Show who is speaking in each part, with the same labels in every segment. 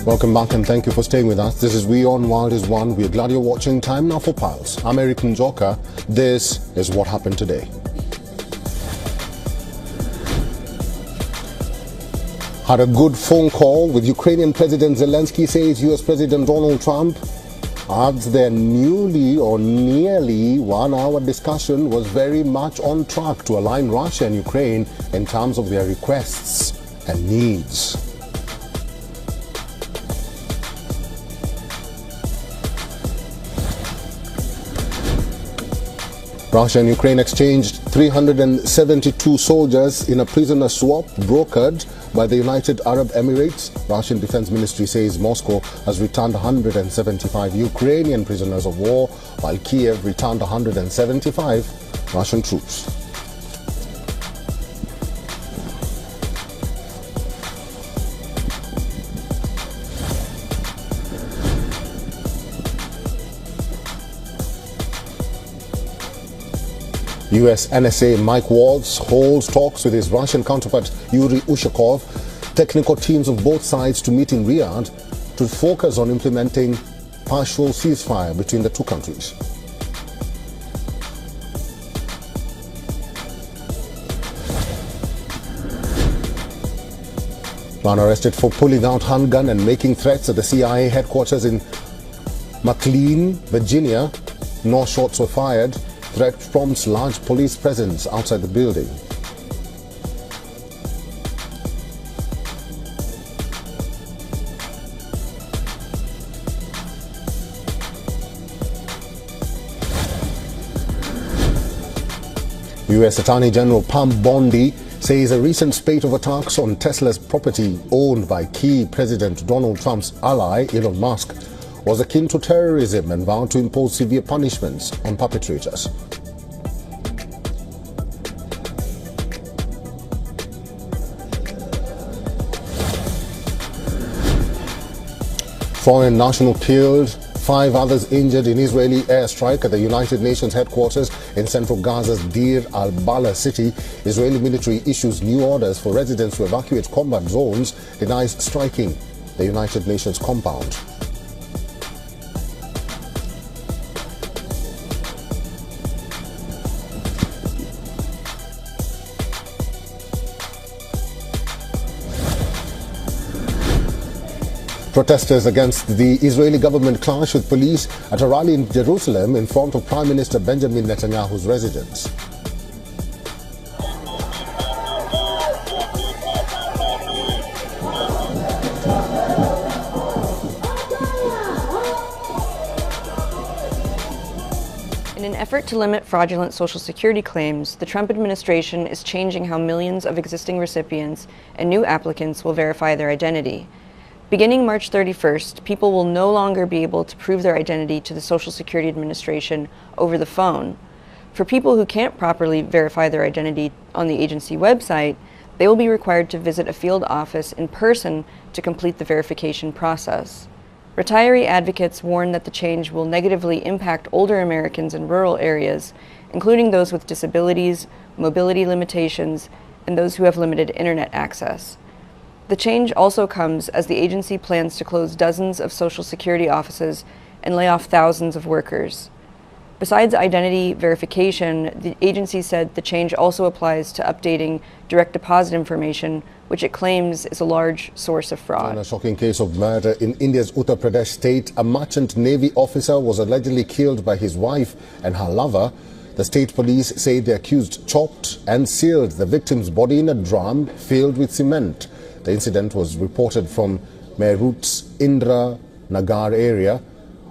Speaker 1: Welcome back and thank you for staying with us. This is WION World is One. We're glad you're watching. Time now for Pulse. I'm Eric Njoka. This is what happened today. Had a good phone call with Ukrainian President Zelensky, says US President Donald Trump. Adds their newly or nearly 1 hour discussion was very much on track to align Russia and Ukraine in terms of their requests and needs. Russia and Ukraine exchanged 372 soldiers in a prisoner swap brokered by the United Arab Emirates. Russian Defense Ministry says Moscow has returned 175 Ukrainian prisoners of war, while Kiev returned 175 Russian troops. US NSA Mike Waltz holds talks with his Russian counterpart Yuri Ushakov. Technical teams of both sides to meet in Riyadh to focus on implementing partial ceasefire between the two countries. Man arrested for pulling out handgun and making threats at the CIA headquarters in McLean, Virginia. No shots were fired. Threat prompts large police presence outside the building. US Attorney General Pam Bondi says a recent spate of attacks on Tesla's property owned by key President Donald Trump's ally Elon Musk was akin to terrorism and vowed to impose severe punishments on perpetrators. Foreign national killed, 5 others injured in Israeli airstrike at the United Nations headquarters in central Gaza's Deir al-Balah city. Israeli military issues new orders for residents to evacuate combat zones, denies striking the United Nations compound. Protesters against the Israeli government clash with police at a rally in Jerusalem in front of Prime Minister Benjamin Netanyahu's residence.
Speaker 2: In an effort to limit fraudulent Social Security claims, the Trump administration is changing how millions of existing recipients and new applicants will verify their identity. Beginning March 31st, people will no longer be able to prove their identity to the Social Security Administration over the phone. For people who can't properly verify their identity on the agency website, they will be required to visit a field office in person to complete the verification process. Retiree advocates warn that the change will negatively impact older Americans in rural areas, including those with disabilities, mobility limitations, and those who have limited internet access. The change also comes as the agency plans to close dozens of Social Security offices and lay off thousands of workers. Besides identity verification, the agency said the change also applies to updating direct deposit information, which it claims is a large source of fraud.
Speaker 1: In a shocking case of murder in India's Uttar Pradesh state, a merchant navy officer was allegedly killed by his wife and her lover. The state police say the accused chopped and sealed the victim's body in a drum filled with cement. The incident was reported from Meerut's Indra Nagar area,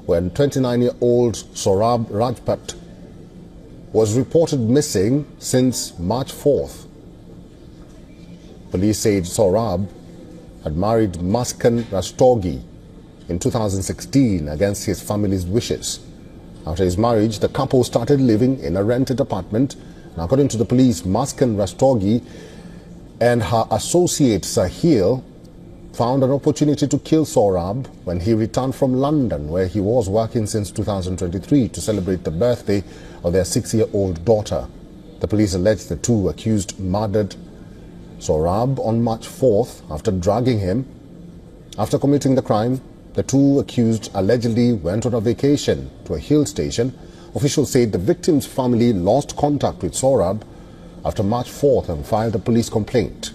Speaker 1: when 29-year-old Saurabh Rajpat was reported missing since March 4th. Police said Saurabh had married Muskan Rastogi in 2016 against his family's wishes. After his marriage, the couple started living in a rented apartment. And according to the police, Muskan Rastogi and her associate Sahil found an opportunity to kill Saurabh when he returned from London, where he was working since 2023 to celebrate the birthday of their 6-year-old daughter. The police allege the two accused murdered Saurabh on March 4th after dragging him After committing the crime, the two accused allegedly went on a vacation to a hill station. Officials said the victim's family lost contact with Sohrab after March 4th and filed a police complaint.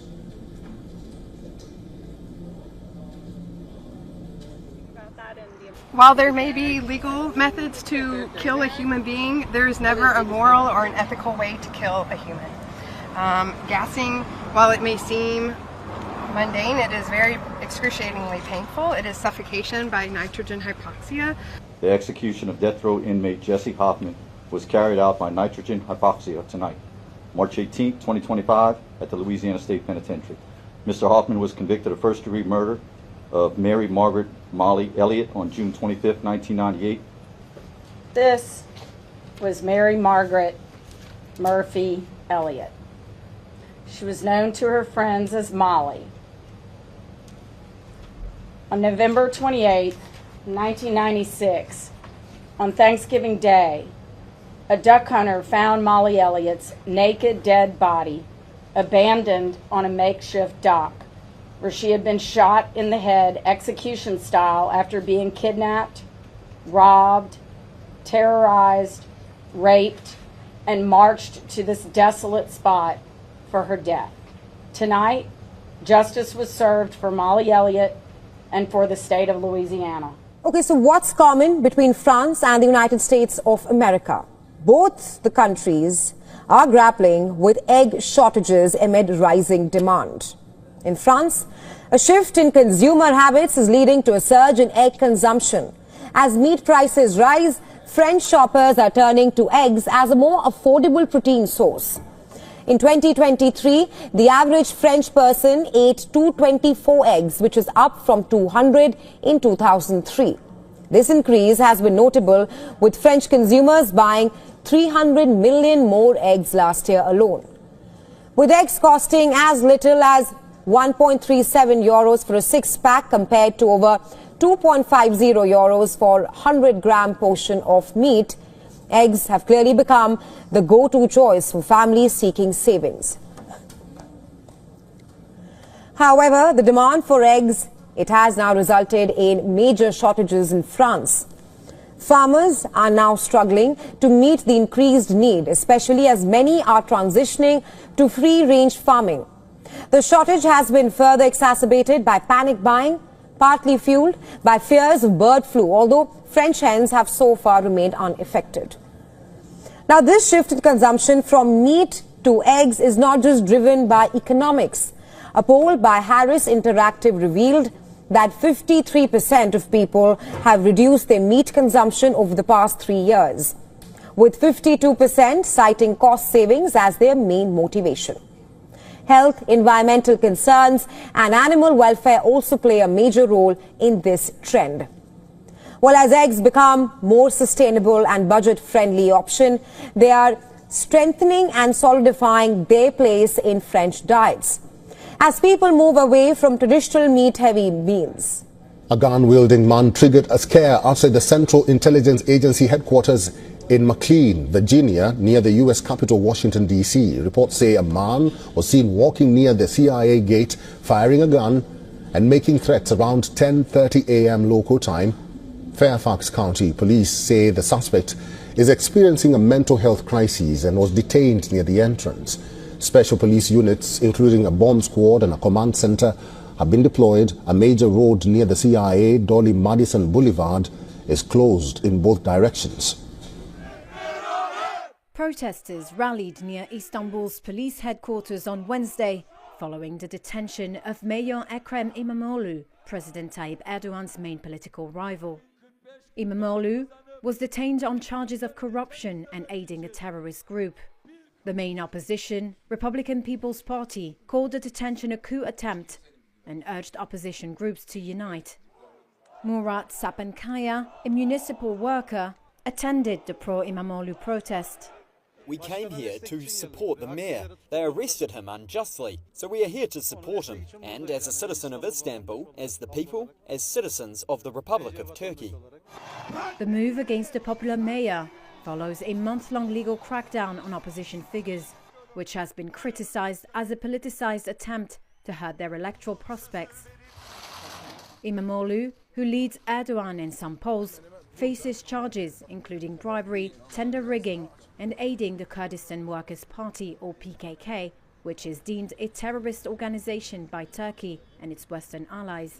Speaker 3: While there may be legal methods to kill a human being, there is never a moral or an ethical way to kill a human. Gassing, while it may seem mundane, it is very excruciatingly painful. It is suffocation by nitrogen hypoxia.
Speaker 4: The execution of death row inmate Jesse Hoffman was carried out by nitrogen hypoxia tonight, March 18, 2025, at the Louisiana State Penitentiary. Mr. Hoffman was convicted of first-degree murder of Mary Margaret Molly Elliott on June 25, 1998.
Speaker 5: This was Mary Margaret Murphy Elliott. She was known to her friends as Molly. On November 28, 1996, on Thanksgiving Day, a duck hunter found Molly Elliott's naked, dead body abandoned on a makeshift dock, where she had been shot in the head execution style after being kidnapped, robbed, terrorized, raped, and marched to this desolate spot for her death. Tonight, justice was served for Molly Elliott and for the state of Louisiana.
Speaker 6: Okay, so what's common between France and the United States of America? Both the countries are grappling with egg shortages amid rising demand. In France, a shift in consumer habits is leading to a surge in egg consumption. As meat prices rise, French shoppers are turning to eggs as a more affordable protein source. In 2023, the average French person ate 224 eggs, which is up from 200 in 2003. This increase has been notable, with French consumers buying 300 million more eggs last year alone. With eggs costing as little as 1.37 euros for a six-pack compared to over 2.50 euros for a 100-gram portion of meat, eggs have clearly become the go-to choice for families seeking savings. However, the demand for eggs, it has now resulted in major shortages in France. Farmers are now struggling to meet the increased need, especially as many are transitioning to free-range farming. The shortage has been further exacerbated by panic buying, partly fueled by fears of bird flu, although French hens have so far remained unaffected. Now, this shift in consumption from meat to eggs is not just driven by economics. A poll by Harris Interactive revealed that 53% of people have reduced their meat consumption over the past 3 years, with 52% citing cost savings as their main motivation. Health, environmental concerns, and animal welfare also play a major role in this trend. Well, as eggs become more sustainable and budget-friendly option, they are strengthening and solidifying their place in French diets as people move away from traditional meat-heavy meals.
Speaker 1: A gun-wielding man triggered a scare outside the Central Intelligence Agency headquarters in McLean, Virginia, near the U.S. capital, Washington, D.C. Reports say a man was seen walking near the CIA gate, firing a gun and making threats around 10:30 a.m. local time. Fairfax County police say the suspect is experiencing a mental health crisis and was detained near the entrance. Special police units, including a bomb squad and a command center, have been deployed. A major road near the CIA, Dolly Madison Boulevard, is closed in both directions.
Speaker 7: Protesters rallied near Istanbul's police headquarters on Wednesday following the detention of Mayor Ekrem İmamoğlu, President Tayyip Erdogan's main political rival. İmamoğlu was detained on charges of corruption and aiding a terrorist group. The main opposition, Republican People's Party, called the detention a coup attempt and urged opposition groups to unite. Murat Sapankaya, a municipal worker, attended the pro-İmamoğlu protest.
Speaker 8: We came here to support the mayor. They arrested him unjustly, so we are here to support him. And as a citizen of Istanbul, as the people, as citizens of the Republic of Turkey.
Speaker 7: The move against the popular mayor follows a month-long legal crackdown on opposition figures, which has been criticized as a politicized attempt to hurt their electoral prospects. Imamoglu, who leads Erdogan in some polls, faces charges including bribery, tender rigging and aiding the Kurdistan Workers' Party or PKK, which is deemed a terrorist organization by Turkey and its Western allies.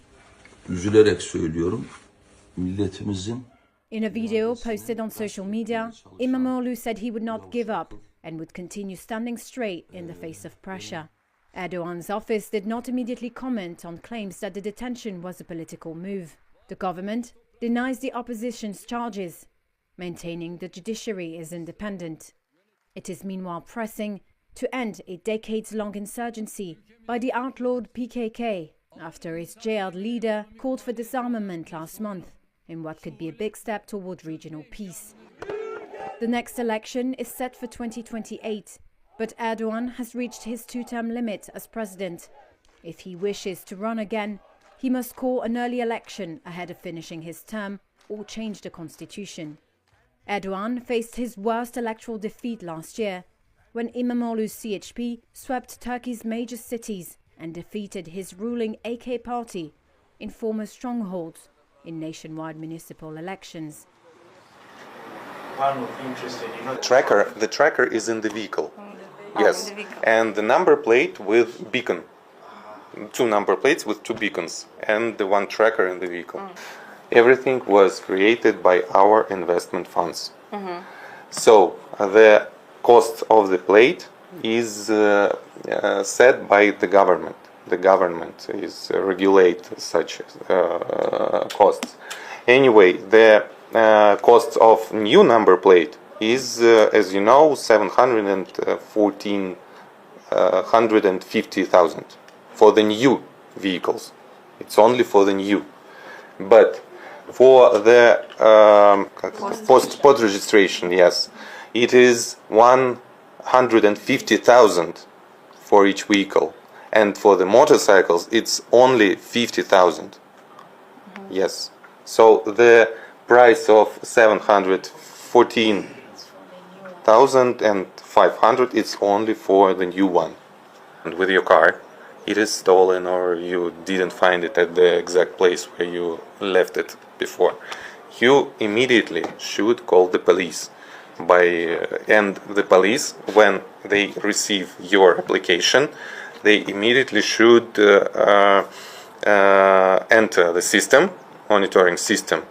Speaker 9: Üzülerek söylüyorum, milletimizin.
Speaker 7: In a video posted on social media, Imamoglu said he would not give up and would continue standing straight in the face of pressure. Erdogan's office did not immediately comment on claims that the detention was a political move. The government denies the opposition's charges, maintaining the judiciary is independent. It is meanwhile pressing to end a decades-long insurgency by the outlawed PKK after its jailed leader called for disarmament last month in what could be a big step toward regional peace. The next election is set for 2028, but Erdogan has reached his two-term limit as president. If he wishes to run again, he must call an early election ahead of finishing his term or change the constitution. Erdogan faced his worst electoral defeat last year when Imamoglu's CHP swept Turkey's major cities and defeated his ruling AK party in former strongholds in nationwide municipal elections.
Speaker 10: The tracker is in the vehicle. Yes, and the number plate with beacon. 2 number plates with 2 beacons and the 1 tracker in the vehicle. Everything was created by our investment funds. So the cost of the plate is set by the government. The government is regulate such costs. Anyway, the cost of new number plate is, as you know, 750,000 for the new vehicles. It's only for the new. But for the post registration, yes, it is 150,000 for each vehicle. And for the motorcycles, it's only 50,000. Yes. So the price of 714,500 is only for the new one. And with your car, it is stolen or you didn't find it at the exact place where you left it before, you immediately should call the police. And the police, when they receive your application, they immediately should enter the system, monitoring system,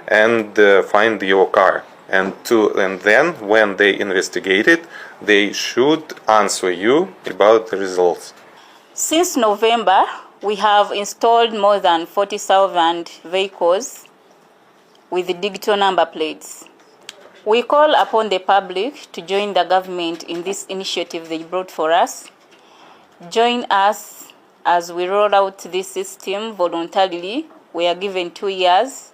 Speaker 10: and find your car. And then, when they investigate it, they should answer you about the results.
Speaker 11: Since November, we have installed more than 40,000 vehicles with digital number plates. We call upon the public to join the government in this initiative they brought for us. Join us as we roll out this system voluntarily. We are given 2 years.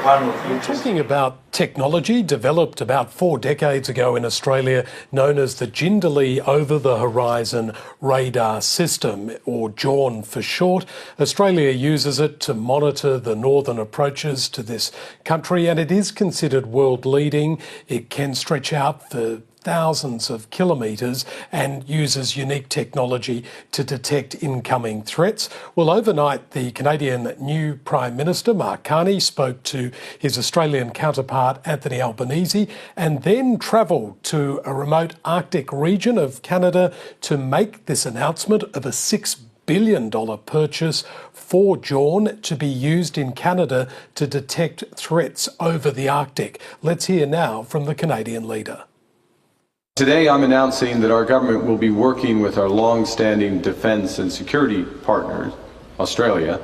Speaker 12: We're talking about technology developed about 4 decades ago in Australia, known as the Jindalee Over-the-Horizon Radar System, or JORN for short. Australia uses it to monitor the northern approaches to this country, and it is considered world-leading. It can stretch out for thousands of kilometres and uses unique technology to detect incoming threats. Well, overnight, the Canadian new Prime Minister, Mark Carney, spoke to his Australian counterpart, Anthony Albanese, and then travelled to a remote Arctic region of Canada to make this announcement of a $6 billion purchase for JORN to be used in Canada to detect threats over the Arctic. Let's hear now from the Canadian leader.
Speaker 13: Today I'm announcing that our government will be working with our long-standing defence and security partners, Australia,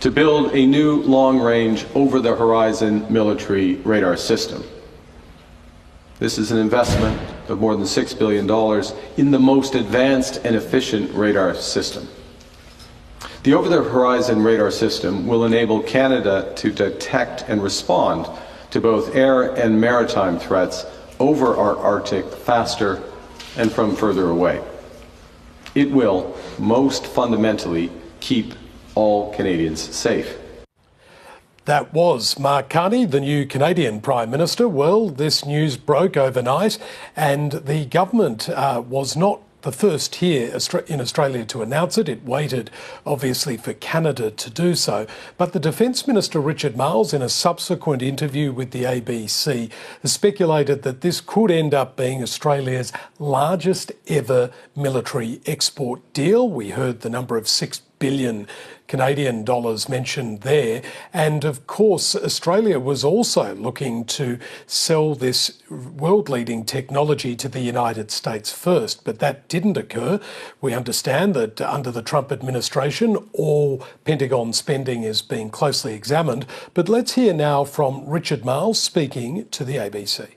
Speaker 13: to build a new long-range over-the-horizon military radar system. This is an investment of more than $6 billion in the most advanced and efficient radar system. The over-the-horizon radar system will enable Canada to detect and respond to both air and maritime threats over our Arctic faster and from further away. It will, most fundamentally, keep all Canadians safe.
Speaker 12: That was Mark Carney, the new Canadian Prime Minister. Well, this news broke overnight and the government was not the first here in Australia to announce it. It waited, obviously, for Canada to do so. But the Defence Minister, Richard Marles, in a subsequent interview with the ABC, has speculated that this could end up being Australia's largest ever military export deal. We heard the number of 6 billion Canadian dollars mentioned there. And of course, Australia was also looking to sell this world-leading technology to the United States first, but that didn't occur. We understand that under the Trump administration, all Pentagon spending is being closely examined. But let's hear now from Richard Marles speaking to the ABC.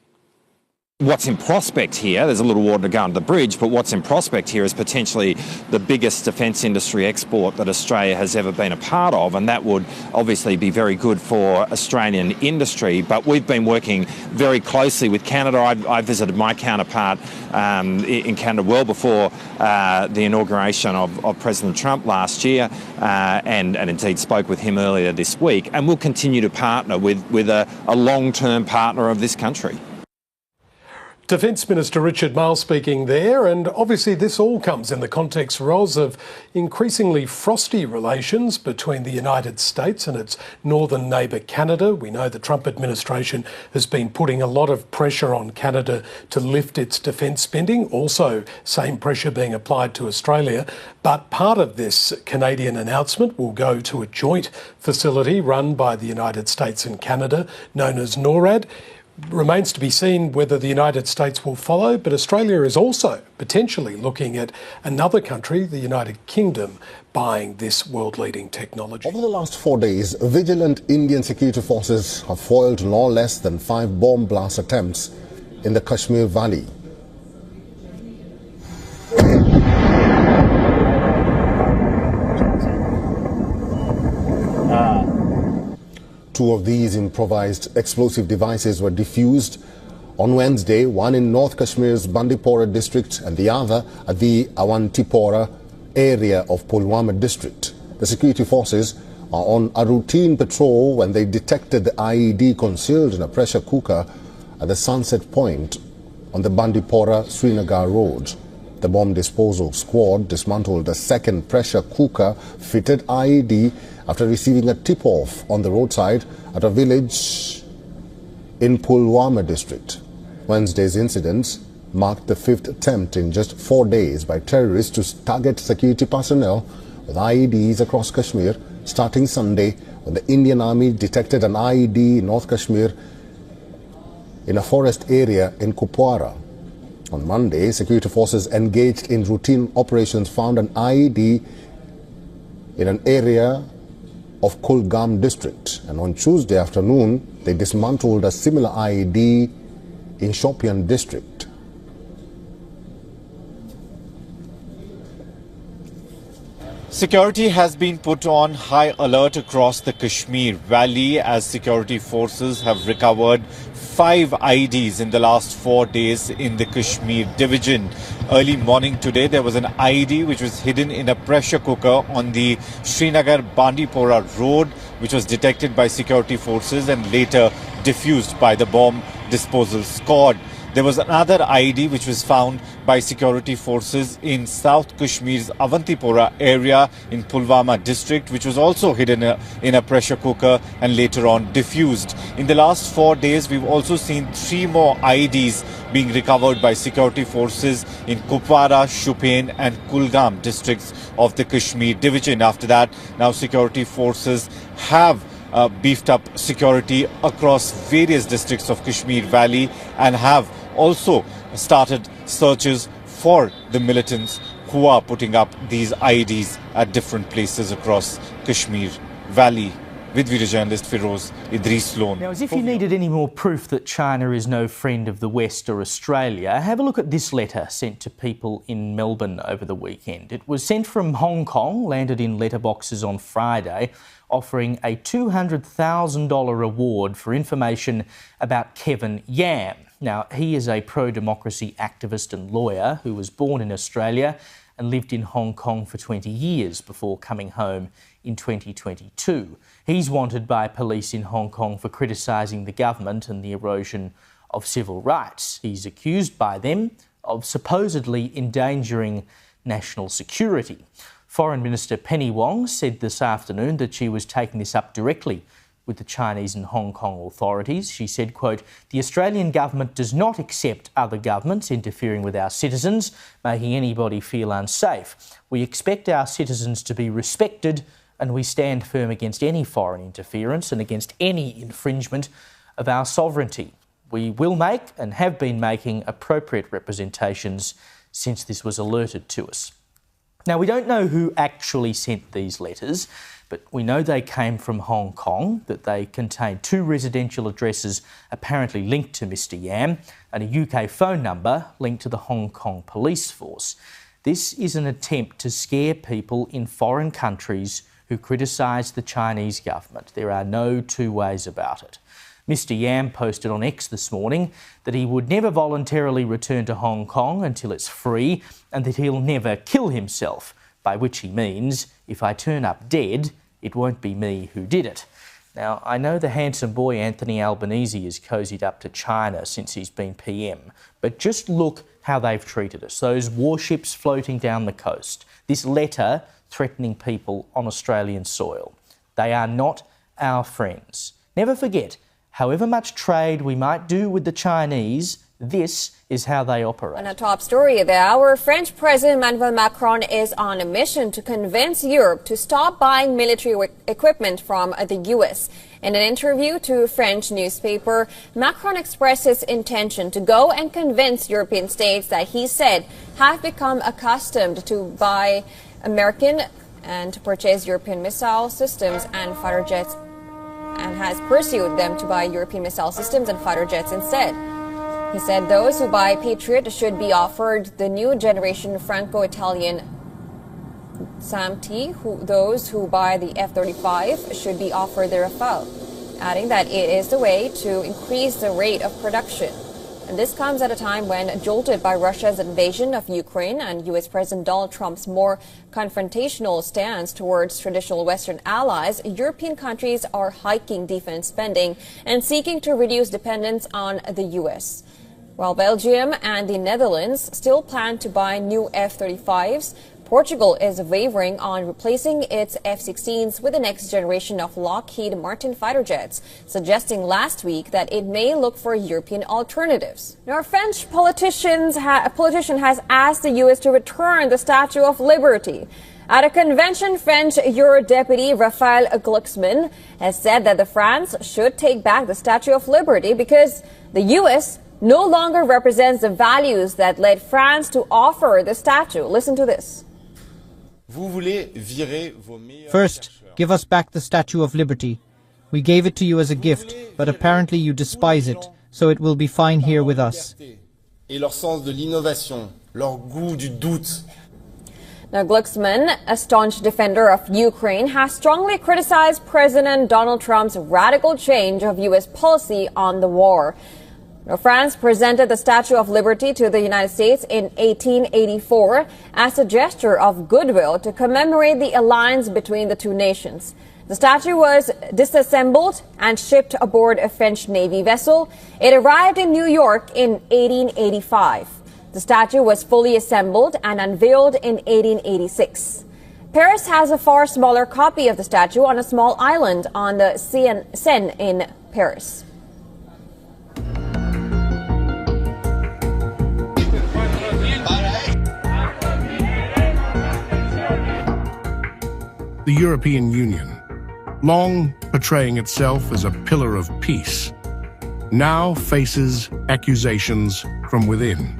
Speaker 14: What's in prospect here, there's a little water to go under the bridge, but what's in prospect here is potentially the biggest defence industry export that Australia has ever been a part of, and that would obviously be very good for Australian industry. But we've been working very closely with Canada. I visited my counterpart in Canada well before the inauguration of President Trump last year, and indeed spoke with him earlier this week, and we'll continue to partner with a long-term partner of this country.
Speaker 12: Defence Minister Richard Marles speaking there, and obviously this all comes in the context, Ros, of increasingly frosty relations between the United States and its northern neighbour Canada. We know the Trump administration has been putting a lot of pressure on Canada to lift its defence spending, also same pressure being applied to Australia. But part of this Canadian announcement will go to a joint facility run by the United States and Canada, known as NORAD. Remains to be seen whether the United States will follow, but Australia is also potentially looking at another country, the United Kingdom, buying this world-leading technology.
Speaker 1: Over the last 4 days, vigilant Indian security forces have foiled no less than 5 bomb blast attempts in the Kashmir Valley. Two of these improvised explosive devices were defused on Wednesday, one in North Kashmir's Bandipora district and the other at the Awantipora area of Pulwama district. The security forces are on a routine patrol when they detected the IED concealed in a pressure cooker at the Sunset Point on the Bandipora-Srinagar road. The bomb disposal squad dismantled a second pressure cooker fitted IED after receiving a tip-off on the roadside at a village in Pulwama district. Wednesday's incidents marked the 5th attempt in just 4 days by terrorists to target security personnel with IEDs across Kashmir, starting Sunday when the Indian Army detected an IED in North Kashmir in a forest area in Kupwara. On Monday, security forces engaged in routine operations found an IED in an area of Kulgam district, and on Tuesday afternoon they dismantled a similar IED in Shopian district.
Speaker 15: Security has been put on high alert across the Kashmir Valley as security forces have recovered 5 IEDs in the last 4 days in the Kashmir division. Early morning today, there was an IED which was hidden in a pressure cooker on the Srinagar-Bandipora road, which was detected by security forces and later defused by the bomb disposal squad. There was another IED which was found by security forces in South Kashmir's Awantipora area in Pulwama district, which was also hidden in a pressure cooker and later on diffused. In the last 4 days, we've also seen 3 more IEDs being recovered by security forces in Kupwara, Shopian and Kulgam districts of the Kashmir division. After that, now security forces have beefed up security across various districts of Kashmir Valley and have also started searches for the militants who are putting up these IEDs at different places across Kashmir Valley. With video journalist Firoz Idris Lone.
Speaker 16: Now, as if you needed any more proof that China is no friend of the West or Australia, have a look at this letter sent to people in Melbourne over the weekend. It was sent from Hong Kong, landed in letterboxes on Friday, offering a $200,000 reward for information about Kevin Yam. Now, he is a pro-democracy activist and lawyer who was born in Australia and lived in Hong Kong for 20 years before coming home in 2022. He's wanted by police in Hong Kong for criticising the government and the erosion of civil rights. He's accused by them of supposedly endangering national security. Foreign Minister Penny Wong said this afternoon that she was taking this up directly with the Chinese and Hong Kong authorities. She said, quote, "The Australian government does not accept other governments interfering with our citizens, making anybody feel unsafe. We expect our citizens to be respected, and we stand firm against any foreign interference and against any infringement of our sovereignty. We will make and have been making appropriate representations since this was alerted to us." Now, we don't know who actually sent these letters, but we know they came from Hong Kong, that they contained 2 residential addresses apparently linked to Mr Yam and a UK phone number linked to the Hong Kong police force. This is an attempt to scare people in foreign countries who criticise the Chinese government. There are no two ways about it. Mr Yam posted on X this morning that he would never voluntarily return to Hong Kong until it's free and that he'll never kill himself, by which he means, if I turn up dead, it won't be me who did it. Now, I know the handsome boy Anthony Albanese has cosied up to China since he's been PM, but just look how they've treated us. Those warships floating down the coast, this letter threatening people on Australian soil. They are not our friends. Never forget, however much trade we might do with the Chinese, this is how they operate.
Speaker 17: On a top story of the hour, French President Emmanuel Macron is on a mission to convince Europe to stop buying military equipment from the US. In an interview to a French newspaper, Macron expressed his intention to go and convince European states that he said have become accustomed to buy American and to purchase European missile systems and fighter jets, and has pursued them to buy European missile systems and fighter jets instead. He said those who buy Patriot should be offered the new generation Franco-Italian SAMP-T. Those who buy the F-35 should be offered the Rafale, adding that it is the way to increase the rate of production. And this comes at a time when, jolted by Russia's invasion of Ukraine and U.S. President Donald Trump's more confrontational stance towards traditional Western allies, European countries are hiking defense spending and seeking to reduce dependence on the U.S. While Belgium and the Netherlands still plan to buy new F-35s, Portugal is wavering on replacing its F-16s with the next generation of Lockheed Martin fighter jets, suggesting last week that it may look for European alternatives. Now, a French politician has asked the U.S. to return the Statue of Liberty. At a convention, French Eurodeputee Raphael Glucksmann has said that France should take back the Statue of Liberty because the U.S. no longer represents the values that led France to offer the statue. Listen to this.
Speaker 18: First, give us back the Statue of Liberty. We gave it to you as a gift, but apparently you despise it, so it will be fine here with us.
Speaker 17: Now, Glucksmann, a staunch defender of Ukraine, has strongly criticized President Donald Trump's radical change of U.S. policy on the war. Now, France presented the Statue of Liberty to the United States in 1884 as a gesture of goodwill to commemorate the alliance between the two nations. The statue was disassembled and shipped aboard a French Navy vessel. It arrived in New York in 1885. The statue was fully assembled and unveiled in 1886. Paris has a far smaller copy of the statue on a small island on the Seine in Paris.
Speaker 19: The European Union, long portraying itself as a pillar of peace, now faces accusations from within.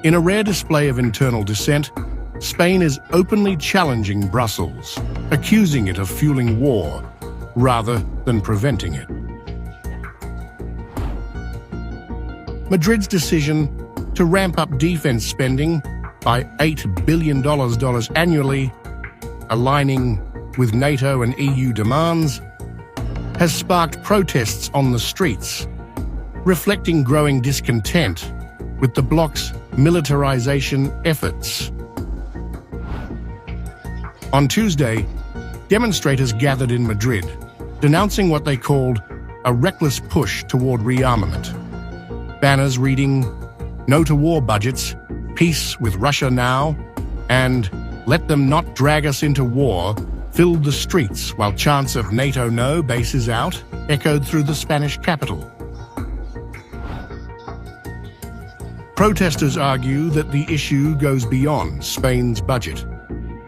Speaker 19: In a rare display of internal dissent, Spain is openly challenging Brussels, accusing it of fueling war rather than preventing it. Madrid's decision to ramp up defense spending by $8 billion annually, aligning with NATO and EU demands, has sparked protests on the streets, reflecting growing discontent with the bloc's militarization efforts. On Tuesday, demonstrators gathered in Madrid, denouncing what they called a reckless push toward rearmament. Banners reading, no to war budgets, peace with Russia now, and let them not drag us into war filled the streets while chants of NATO no, bases out echoed through the Spanish capital. Protesters argue that the issue goes beyond Spain's budget,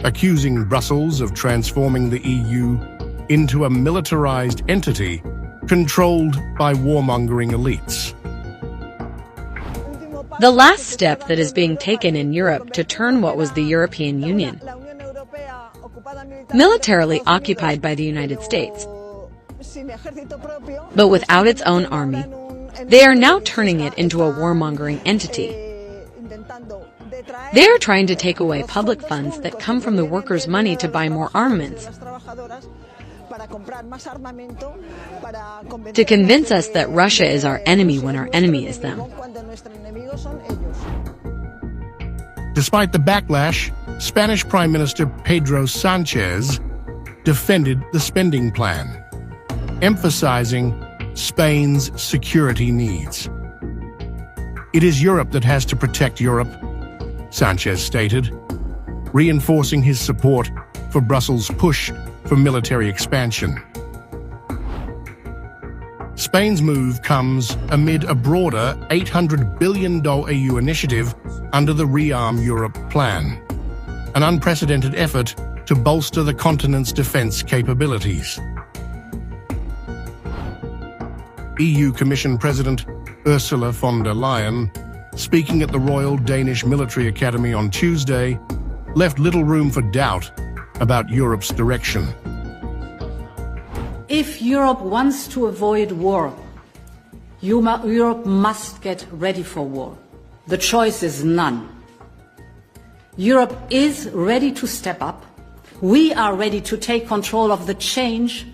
Speaker 19: accusing Brussels of transforming the EU into a militarized entity controlled by warmongering elites.
Speaker 20: The last step that is being taken in Europe to turn what was the European Union, militarily occupied by the United States, but without its own army, they are now turning it into a warmongering entity. They are trying to take away public funds that come from the workers' money to buy more armaments, to convince us that Russia is our enemy when our enemy is them.
Speaker 19: Despite the backlash, Spanish Prime Minister Pedro Sanchez defended the spending plan, emphasizing Spain's security needs. It is Europe that has to protect Europe, Sanchez stated, reinforcing his support for Brussels' push for military expansion. Spain's move comes amid a broader $800 billion EU initiative under the Rearm Europe plan, an unprecedented effort to bolster the continent's defence capabilities. EU Commission President Ursula von der Leyen, speaking at the Royal Danish Military Academy on Tuesday, left little room for doubt about Europe's direction.
Speaker 21: If Europe wants to avoid war, Europe must get ready for war. The choice is none. Europe is ready to step up. We are ready to take control of the change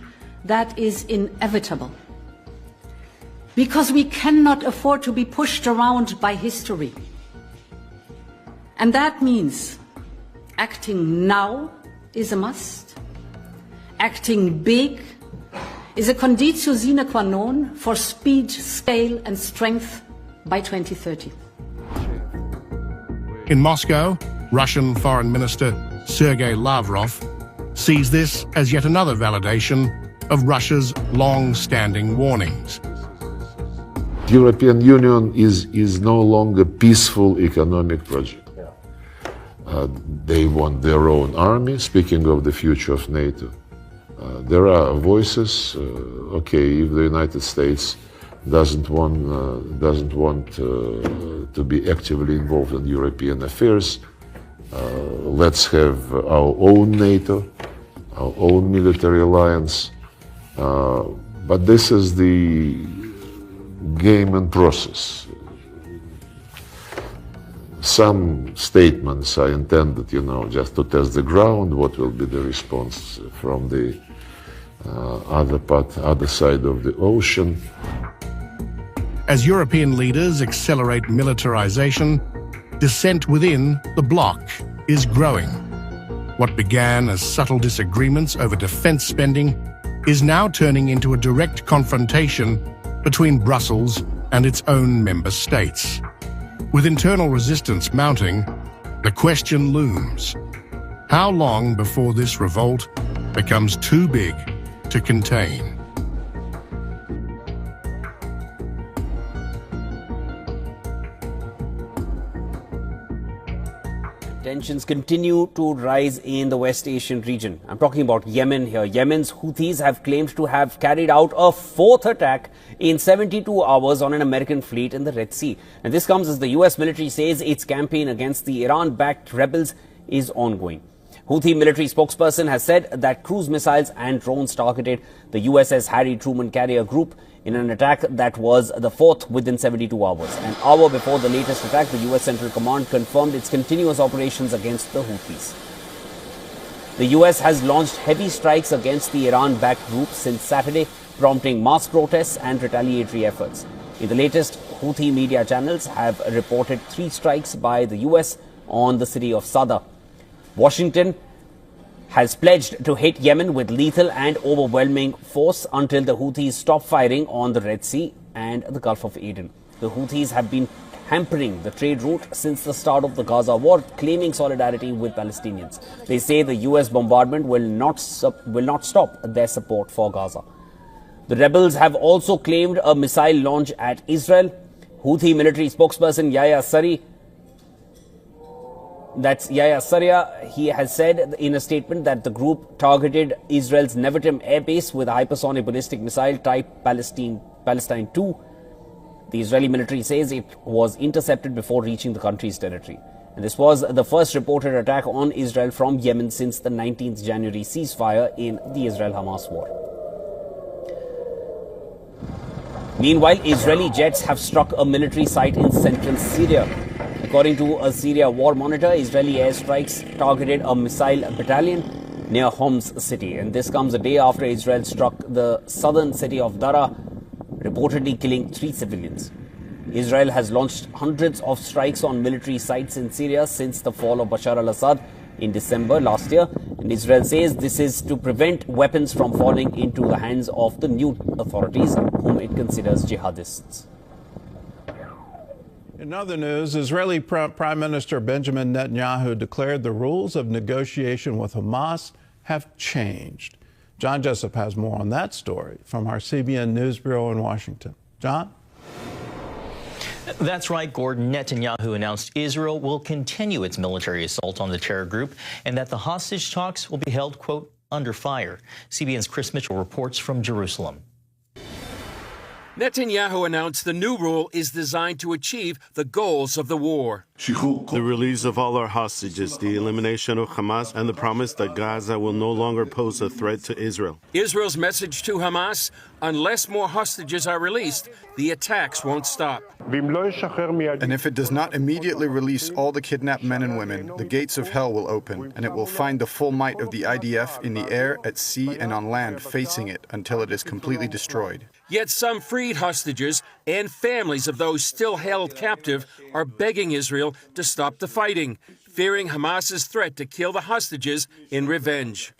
Speaker 21: that is inevitable. Because we cannot afford to be pushed around by history. And that means acting now is a must. Acting big is a conditio sine qua non for speed, scale and strength by 2030.
Speaker 19: In Moscow, Russian Foreign Minister Sergei Lavrov sees this as yet another validation of Russia's long-standing warnings.
Speaker 22: The European Union is no longer a peaceful economic project. They want their own army, speaking of the future of NATO. There are voices, okay, if the United States doesn't want to be actively involved in European affairs, let's have our own NATO, our own military alliance. But this is the game and process. Some statements are intended, just to test the ground, what will be the response from the other side of the ocean.
Speaker 19: As European leaders accelerate militarization, dissent within the bloc is growing. What began as subtle disagreements over defense spending is now turning into a direct confrontation between Brussels and its own member states. With internal resistance mounting, the question looms: how long before this revolt becomes too big to contain?
Speaker 23: Tensions continue to rise in the West Asian region. I'm talking about Yemen here. Yemen's Houthis have claimed to have carried out a fourth attack in 72 hours on an American fleet in the Red Sea. And this comes as the US military says its campaign against the Iran-backed rebels is ongoing. Houthi military spokesperson has said that cruise missiles and drones targeted the USS Harry Truman carrier group in an attack that was the fourth within 72 hours. An hour before the latest attack, the US Central Command confirmed its continuous operations against the Houthis. The US has launched heavy strikes against the Iran-backed group since Saturday, prompting mass protests and retaliatory efforts. In the latest, Houthi media channels have reported 3 strikes by the US on the city of Sada. Washington has pledged to hit Yemen with lethal and overwhelming force until the Houthis stop firing on the Red Sea and the Gulf of Aden. The Houthis have been hampering the trade route since the start of the Gaza war, claiming solidarity with Palestinians. They say the US bombardment will not stop their support for Gaza. The rebels have also claimed a missile launch at Israel. Houthi military spokesperson Yahya Saria, he has said in a statement that the group targeted Israel's Nevatim air base with a hypersonic ballistic missile type Palestine 2. The Israeli military says it was intercepted before reaching the country's territory. And this was the first reported attack on Israel from Yemen since the 19th January ceasefire in the Israel-Hamas war. Meanwhile, Israeli jets have struck a military site in central Syria. According to a Syria war monitor, Israeli airstrikes targeted a missile battalion near Homs city. And this comes a day after Israel struck the southern city of Daraa, reportedly killing 3 civilians. Israel has launched hundreds of strikes on military sites in Syria since the fall of Bashar al-Assad in December last year. And Israel says this is to prevent weapons from falling into the hands of the new authorities, whom it considers jihadists.
Speaker 2: In other news, Israeli Prime Minister Benjamin Netanyahu declared the rules of negotiation with Hamas have changed. John Jessup has more on that story from our CBN News Bureau in Washington. John?
Speaker 3: That's right, Gordon. Netanyahu announced Israel will continue its military assault on the terror group and that the hostage talks will be held, quote, under fire. CBN's Chris Mitchell reports from Jerusalem.
Speaker 4: Netanyahu announced the new rule is designed to achieve the goals of the war.
Speaker 24: The release of all our hostages, the elimination of Hamas, and the promise that Gaza will no longer pose a threat to Israel.
Speaker 4: Israel's message to Hamas, unless more hostages are released, the attacks won't stop.
Speaker 25: And if it does not immediately release all the kidnapped men and women, the gates of hell will open, and it will find the full might of the IDF in the air, at sea, and on land facing it until it is completely destroyed.
Speaker 4: Yet some freed hostages and families of those still held captive are begging Israel to stop the fighting, fearing Hamas's threat to kill the hostages in revenge.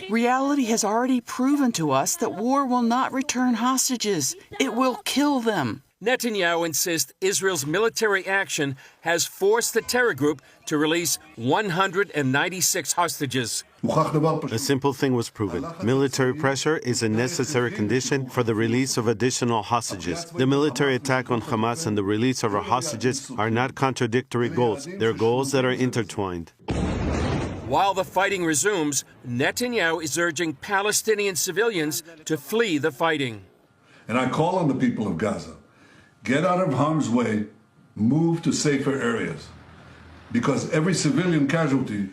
Speaker 26: Reality has already proven to us that war will not return hostages. It will kill them.
Speaker 4: Netanyahu insists Israel's military action has forced the terror group to release 196 hostages.
Speaker 24: A simple thing was proven. Military pressure is a necessary condition for the release of additional hostages. The military attack on Hamas and the release of our hostages are not contradictory goals. They're goals that are intertwined.
Speaker 4: While the fighting resumes, Netanyahu is urging Palestinian civilians to flee the fighting.
Speaker 27: And I call on the people of Gaza, get out of harm's way, move to safer areas, because every civilian casualty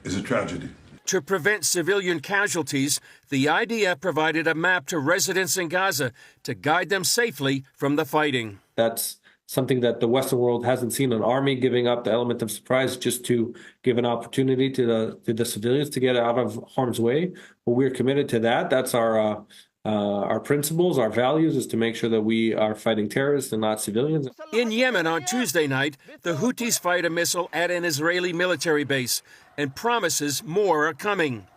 Speaker 27: is a tragedy.
Speaker 4: To prevent civilian casualties, the IDF provided a map to residents in Gaza to guide them safely from the fighting.
Speaker 28: That's something that the Western world hasn't seen, an army giving up the element of surprise just to give an opportunity to the civilians to get out of harm's way. But we're committed to that. That's our principles, our values, is to make sure that we are fighting terrorists and not civilians.
Speaker 4: In Yemen on Tuesday night, the Houthis fired a missile at an Israeli military base and promises more are coming.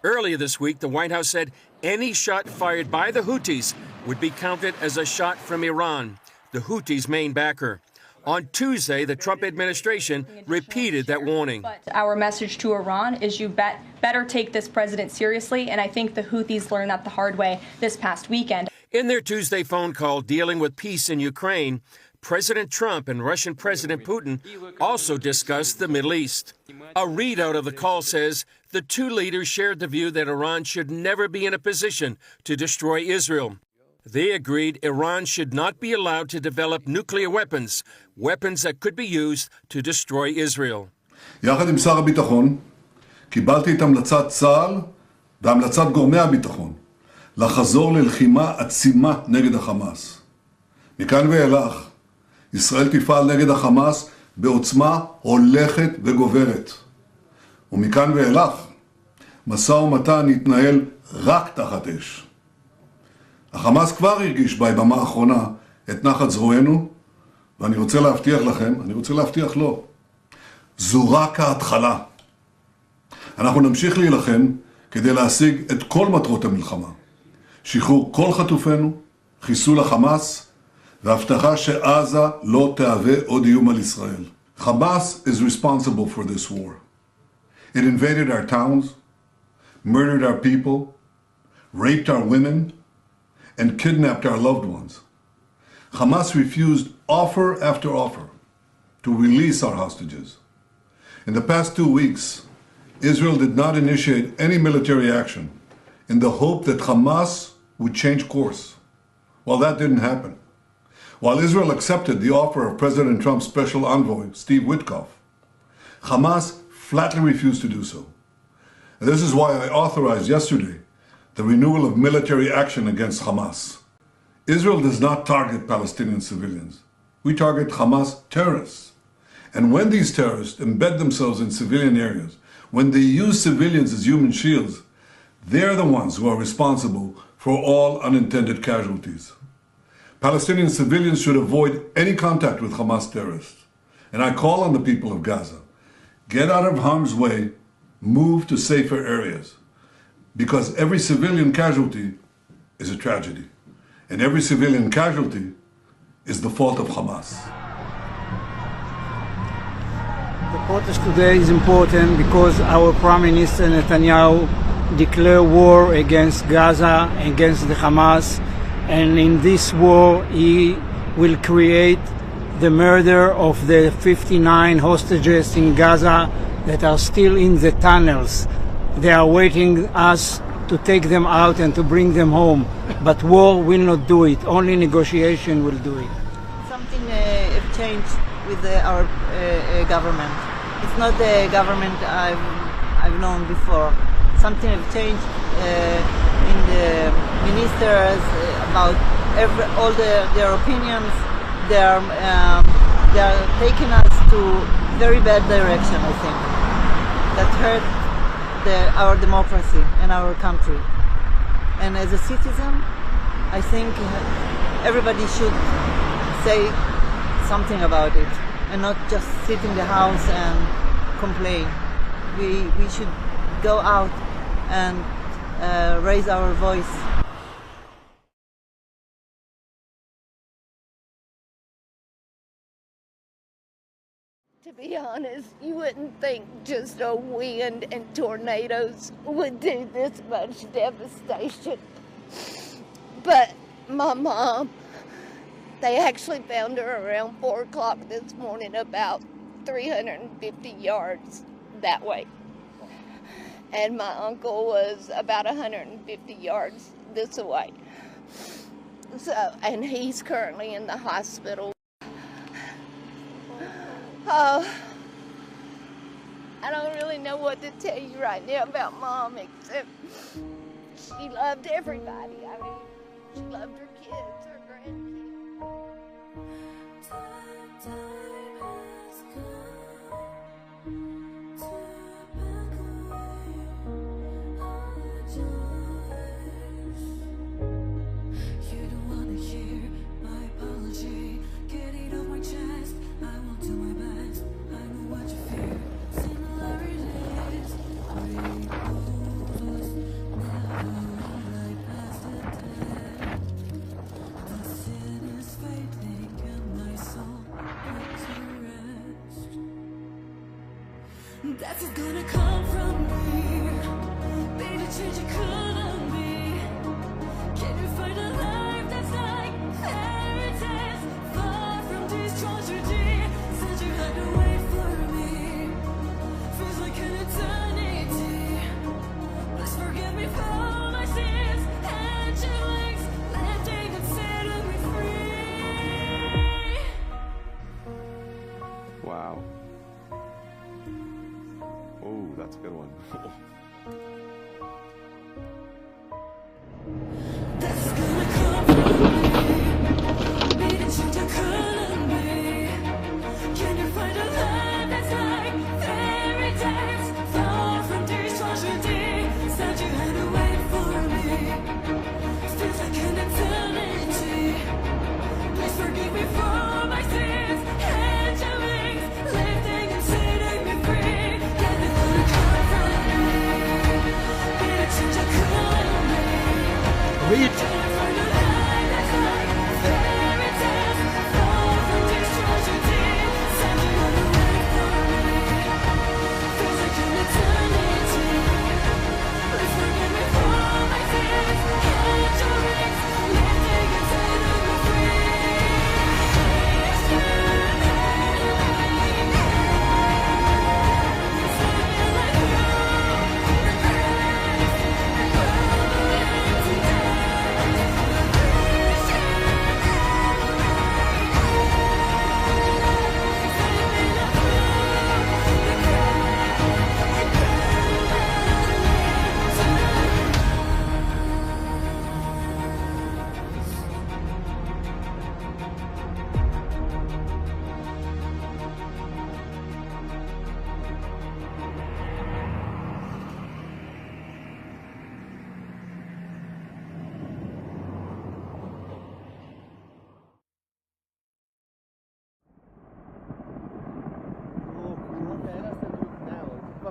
Speaker 4: Earlier this week, the White House said any shot fired by the Houthis would be counted as a shot from Iran, the Houthis' main backer. On Tuesday, the Trump administration repeated that warning.
Speaker 29: Our message to Iran is you better take this president seriously, and I think the Houthis learned that the hard way this past weekend.
Speaker 4: In their Tuesday phone call dealing with peace in Ukraine, President Trump and Russian President Putin also discussed the Middle East. A readout of the call says the two leaders shared the view that Iran should never be in a position to destroy Israel. They agreed Iran should not be allowed to develop nuclear weapons, weapons that could be used to destroy Israel.
Speaker 27: יחד עם שר הביטחון, קיבלתי את המלצת צה"ל והמלצת גורמי הביטחון לחזור ללחימה עצימה נגד החמאס. מכאן ואילך, ישראל תפעל נגד החמאס בעוצמה הולכת וגוברת. ומכאן ואילך, משא ומתן יתנהל רק תחת אש. החמאס כבר הרגיש ביממה האחרונה את נחת זרוענו, ואני רוצה להבטיח לכם, אני רוצה להבטיח לו, זו רק ההתחלה. אנחנו נמשיך להילחם כדי להשיג את כל מטרות המלחמה. שחרור כל חטופינו, חיסול החמאס, והבטחה שעזה לא תהווה עוד איום על ישראל. Hamas is responsible for this war. It invaded our towns, murdered our people, raped our women, and kidnapped our loved ones. Hamas refused offer after offer to release our hostages. In the past 2 weeks, Israel did not initiate any military action in the hope that Hamas would change course. Well, that didn't happen. While Israel accepted the offer of President Trump's special envoy, Steve Witkoff, Hamas flatly refused to do so. And this is why I authorized yesterday the renewal of military action against Hamas. Israel does not target Palestinian civilians. We target Hamas terrorists. And when these terrorists embed themselves in civilian areas, when they use civilians as human shields, they're the ones who are responsible for all unintended casualties. Palestinian civilians should avoid any contact with Hamas terrorists. And I call on the people of Gaza, get out of harm's way, move to safer areas. Because every civilian casualty is a tragedy. And every civilian casualty is the fault of Hamas.
Speaker 5: The protest today is important because our Prime Minister Netanyahu declared war against Gaza, against the Hamas, and in this war he will create the murder of the 59 hostages in Gaza that are still in the tunnels. They are waiting us to take them out and to bring them home, but war will not do it, only negotiation will do it.
Speaker 6: Something have changed with our government. It's not the government I've known before. Something have changed in the ministers about all their opinions. They are taking us to very bad direction, I think, that hurt our democracy and our country. And as a citizen, I think everybody should say something about it and not just sit in the house and complain. We should go out and raise our voice.
Speaker 7: To be honest, you wouldn't think just a wind and tornadoes would do this much devastation. But my mom, they actually found her around 4 o'clock this morning, about 350 yards that way. And my uncle was about 150 yards this way. So, and he's currently in the hospital. Oh, I don't really know what to tell you right now about Mom, except she loved everybody. I mean, she loved her kids, her grandkids.
Speaker 8: You don't want to hear my apology. Get it off my chest. I will do my best. I know what you fear. Similarities. We both never like past the dead. The sin is fading and my soul puts to rest. That's what's gonna come from me. Be the change you couldn't be. Can you find a life that's like fairy tales? Far from this tragedy. Said you had to wait for me. Feels like an eternity. Please forgive me for all my sins and your legs lifting and setting me free.
Speaker 9: Wow. Oh, that's a good one.
Speaker 8: That's gonna come from me. Be the change I couldn't be. Can you find a life that's like fairy tales? Far from this tragedy. Said you had to wait for me. Feels like an eternity. Please forgive me for all my sins and your wings lifting and setting me free. Can you gonna come from me? Be the change I couldn't be.
Speaker 5: Read.
Speaker 8: Can you find a life that's like fairy tales?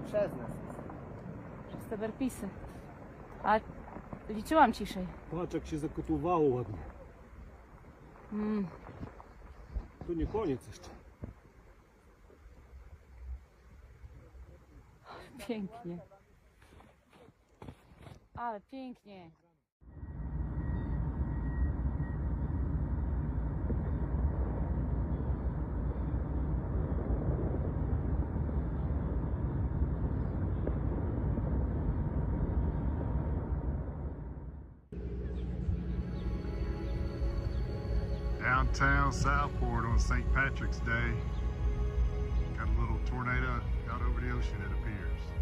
Speaker 1: Przez nas.
Speaker 10: Przez te berpisy. A liczyłam ciszej.
Speaker 1: Patrz, jak się zakotłowało ładnie. To nie koniec jeszcze.
Speaker 10: Pięknie. Ale pięknie.
Speaker 11: Downtown Southport on St. Patrick's Day. Got a little tornado out over the ocean, it appears.